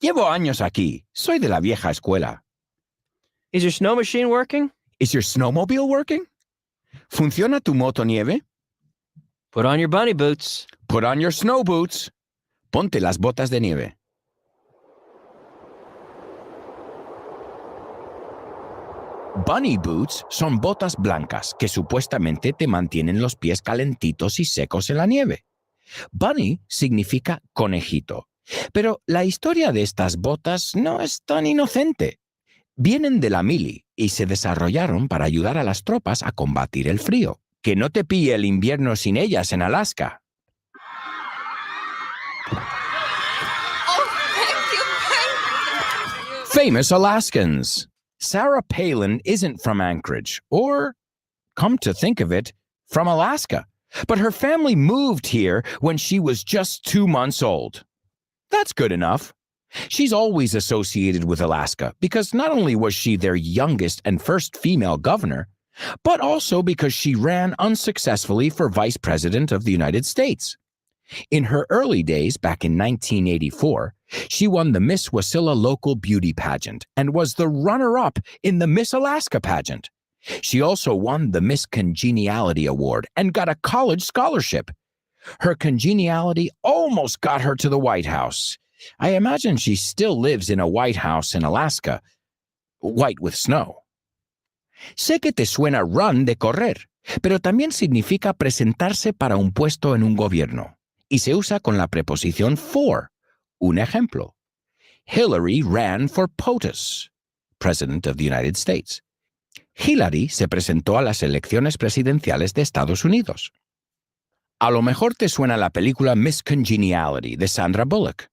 Llevo años aquí. Soy de la vieja escuela. Is your snow machine working? Is your snowmobile working? ¿Funciona tu moto nieve? Put on your bunny boots. Put on your snow boots. Ponte las botas de nieve. Bunny boots son botas blancas que supuestamente te mantienen los pies calentitos y secos en la nieve. Bunny significa conejito, pero la historia de estas botas no es tan inocente. Vienen de la mili y se desarrollaron para ayudar a las tropas a combatir el frío. Que no te pille el invierno sin ellas en Alaska. Famous Alaskans. Sarah Palin isn't from Anchorage, or, come to think of it, from Alaska. But her family moved here when she was just 2 months old. That's good enough. She's always associated with Alaska because not only was she their youngest and first female governor, but also because she ran unsuccessfully for vice president of the United States. In her early days, back in 1984, she won the Miss Wasilla local beauty pageant and was the runner-up in the Miss Alaska pageant. She also won the Miss Congeniality Award and got a college scholarship. Her congeniality almost got her to the White House. I imagine she still lives in a White House in Alaska, white with snow. Sé que te suena run de correr, pero también significa presentarse para un puesto en un gobierno, y se usa con la preposición for. Un ejemplo. Hillary ran for POTUS, President of the United States. Hillary se presentó a las elecciones presidenciales de Estados Unidos. A lo mejor te suena la película Miss Congeniality de Sandra Bullock.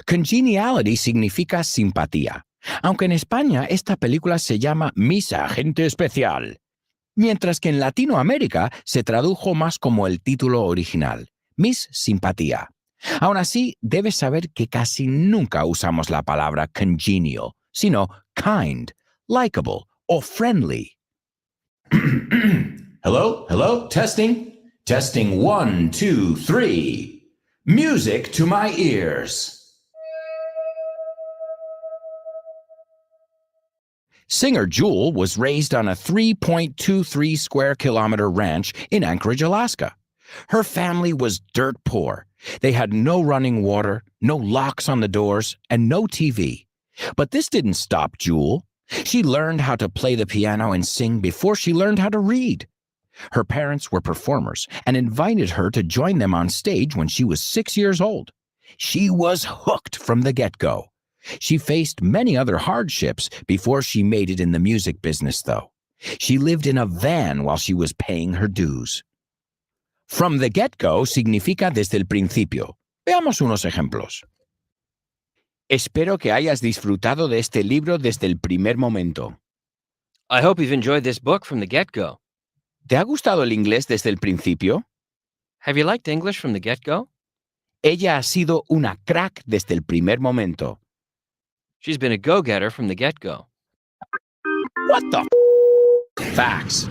Congeniality significa simpatía, aunque en España esta película se llama Miss Agente Especial, mientras que en Latinoamérica se tradujo más como el título original, Miss Simpatía. Aún así, debes saber que casi nunca usamos la palabra congenial, sino kind, likable o friendly. Hello, hello, testing. Testing 1, 2, 3. Music to my ears. Singer Jewel was raised on a 3.23 square kilometer ranch in Anchorage, Alaska. Her family was dirt poor. They had no running water, no locks on the doors, and no TV. But this didn't stop Jewel. She learned how to play the piano and sing before she learned how to read. Her parents were performers and invited her to join them on stage when she was 6 years old. She was hooked from the get-go. She faced many other hardships before she made it in the music business, though. She lived in a van while she was paying her dues. From the get-go significa desde el principio. Veamos unos ejemplos. Espero que hayas disfrutado de este libro desde el primer momento. I hope you've enjoyed this book from the get-go. ¿Te ha gustado el inglés desde el principio? Have you liked English from the get-go? Ella ha sido una crack desde el primer momento. She's been a go-getter from the get-go. What the Facts.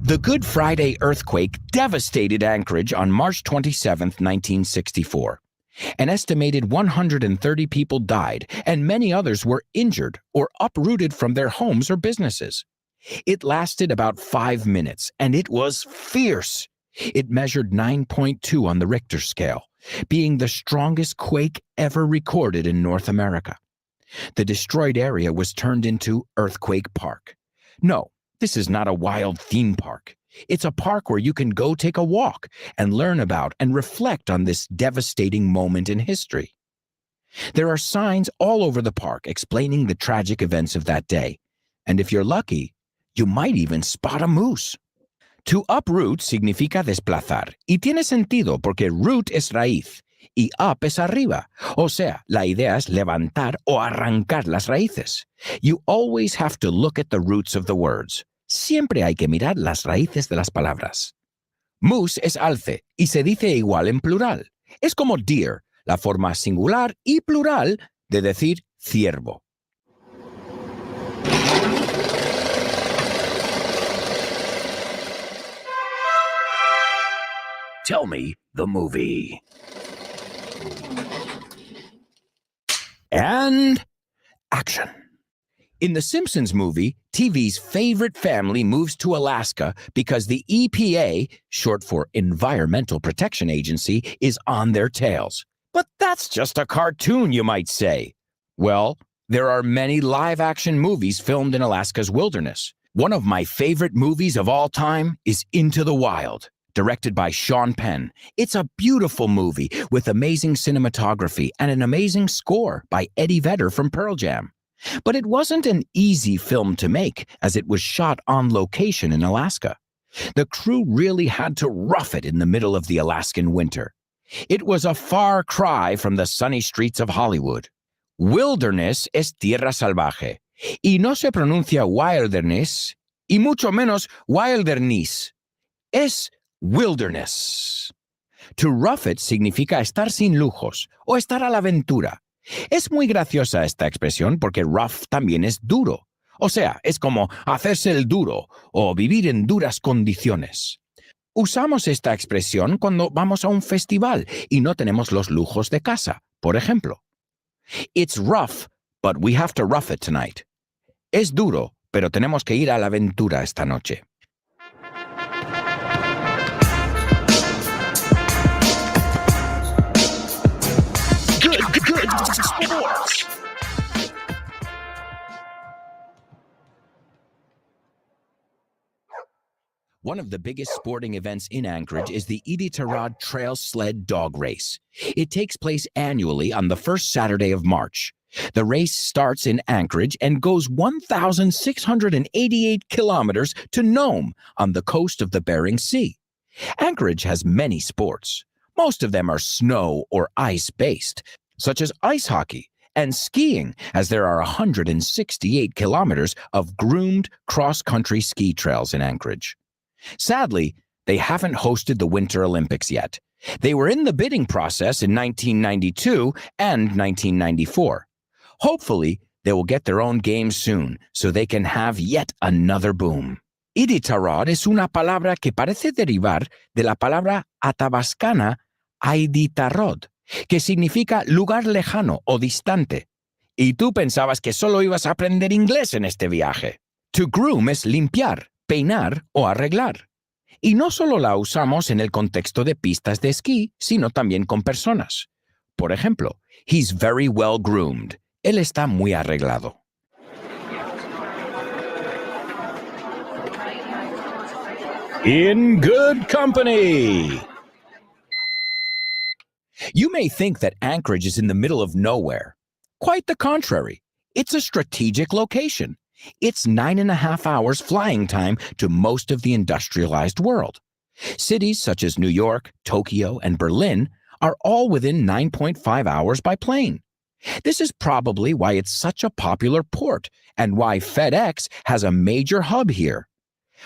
The Good Friday earthquake devastated Anchorage on March 27, 1964. An estimated 130 people died, and many others were injured or uprooted from their homes or businesses. It lasted about 5 minutes, and it was fierce. It measured 9.2 on the Richter scale, being the strongest quake ever recorded in North America. The destroyed area was turned into Earthquake Park. No, this is not a wild theme park. It's a park where you can go take a walk and learn about and reflect on this devastating moment in history. There are signs all over the park explaining the tragic events of that day. And if you're lucky, you might even spot a moose. To uproot significa desplazar, y tiene sentido porque root es raíz y up es arriba. O sea, la idea es levantar o arrancar las raíces. You always have to look at the roots of the words. Siempre hay que mirar las raíces de las palabras. Moose es alce y se dice igual en plural. Es como deer, la forma singular y plural de decir ciervo. Tell me the movie. And action. In the Simpsons movie, TV's favorite family moves to Alaska because the EPA, short for Environmental Protection Agency, is on their tails. But that's just a cartoon, you might say. Well, there are many live-action movies filmed in Alaska's wilderness. One of my favorite movies of all time is Into the Wild, directed by Sean Penn. It's a beautiful movie with amazing cinematography and an amazing score by Eddie Vedder from Pearl Jam. But it wasn't an easy film to make, as it was shot on location in Alaska. The crew really had to rough it in the middle of the Alaskan winter. It was a far cry from the sunny streets of Hollywood. Wilderness es tierra salvaje, y no se pronuncia wilderness, y mucho menos wilderness. Es wilderness. To rough it significa estar sin lujos o estar a la aventura. Es muy graciosa esta expresión porque rough también es duro. O sea, es como hacerse el duro o vivir en duras condiciones. Usamos esta expresión cuando vamos a un festival y no tenemos los lujos de casa, por ejemplo. It's rough, but we have to rough it tonight. Es duro, pero tenemos que ir a la aventura esta noche. Good sports. One of the biggest sporting events in Anchorage is the Iditarod Trail Sled Dog Race. It takes place annually on the first Saturday of March. The race starts in Anchorage and goes 1,688 kilometers to Nome on the coast of the Bering Sea. Anchorage has many sports. Most of them are snow or ice-based, such as ice hockey and skiing, as there are 168 kilometers of groomed cross-country ski trails in Anchorage. Sadly, they haven't hosted the Winter Olympics yet. They were in the bidding process in 1992 and 1994. Hopefully, they will get their own games soon so they can have yet another boom. Iditarod es una palabra que parece derivar de la palabra athabascana Iditarod, que significa lugar lejano o distante. Y tú pensabas que solo ibas a aprender inglés en este viaje. To groom es limpiar, peinar o arreglar. Y no solo la usamos en el contexto de pistas de esquí, sino también con personas. Por ejemplo, he's very well groomed. Él está muy arreglado. In good company. You may think that Anchorage is in the middle of nowhere. Quite the contrary. It's a strategic location. It's 9.5 hours flying time to most of the industrialized world. Cities such as New York, Tokyo, and Berlin are all within 9.5 hours by plane. This is probably why it's such a popular port and why FedEx has a major hub here.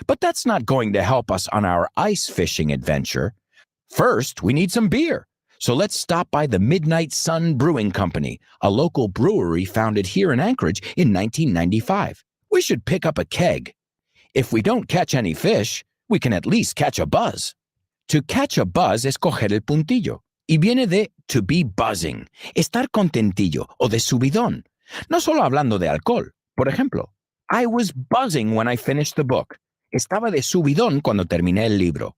But that's not going to help us on our ice fishing adventure. First, we need some beer. So let's stop by the Midnight Sun Brewing Company, a local brewery founded here in Anchorage in 1995. We should pick up a keg. If we don't catch any fish, we can at least catch a buzz. To catch a buzz es coger el puntillo, y viene de to be buzzing, estar contentillo o de subidón. No solo hablando de alcohol. Por ejemplo, I was buzzing when I finished the book. Estaba de subidón cuando terminé el libro.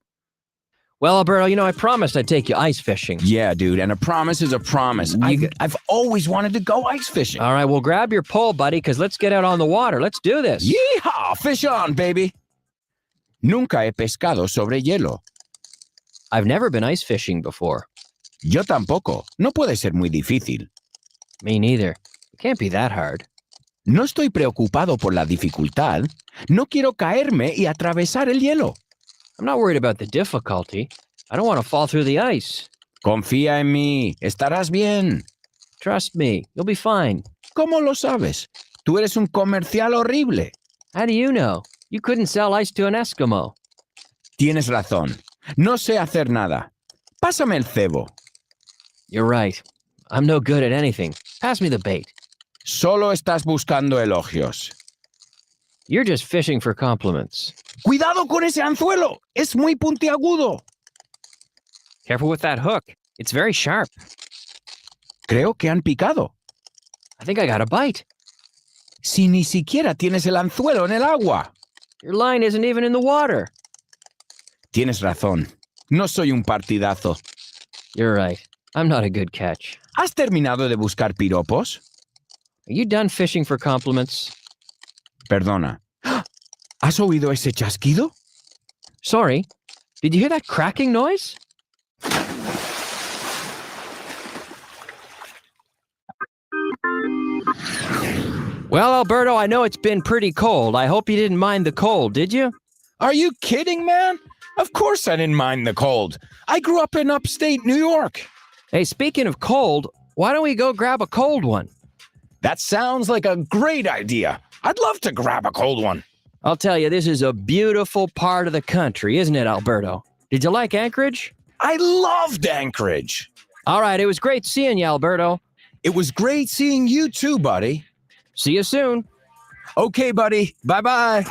Well, Alberto, I promised I'd take you ice fishing. Yeah, dude, and a promise is a promise. I've always wanted to go ice fishing. All right, well, grab your pole, buddy, because let's get out on the water. Let's do this. Yeehaw! Fish on, baby! Nunca he pescado sobre hielo. I've never been ice fishing before. Yo tampoco. No puede ser muy difícil. Me neither. It can't be that hard. No estoy preocupado por la dificultad. No quiero caerme y atravesar el hielo. I'm not worried about the difficulty. I don't want to fall through the ice. Confía en mí. Estarás bien. Trust me. You'll be fine. ¿Cómo lo sabes? Tú eres un comercial horrible. How do you know? You couldn't sell ice to an Eskimo. Tienes razón. No sé hacer nada. Pásame el cebo. You're right. I'm no good at anything. Pass me the bait. Solo estás buscando elogios. You're just fishing for compliments. ¡Cuidado con ese anzuelo! ¡Es muy puntiagudo! Careful with that hook. It's very sharp. Creo que han picado. I think I got a bite. Si ni siquiera tienes el anzuelo en el agua. Your line isn't even in the water. Tienes razón. No soy un partidazo. You're right. I'm not a good catch. ¿Has terminado de buscar piropos? Are you done fishing for compliments? Perdona. ¿Has oído ese chasquido? Sorry. Did you hear that cracking noise? Well, Alberto, I know it's been pretty cold. I hope you didn't mind the cold, did you? Are you kidding, man? Of course I didn't mind the cold. I grew up in upstate New York. Hey, speaking of cold, why don't we go grab a cold one? That sounds like a great idea. I'd love to grab a cold one. I'll tell you, this is a beautiful part of the country, isn't it, Alberto? Did you like Anchorage? I loved Anchorage. All right, it was great seeing you, Alberto. It was great seeing you too, buddy. See you soon. Okay, buddy. Bye-bye.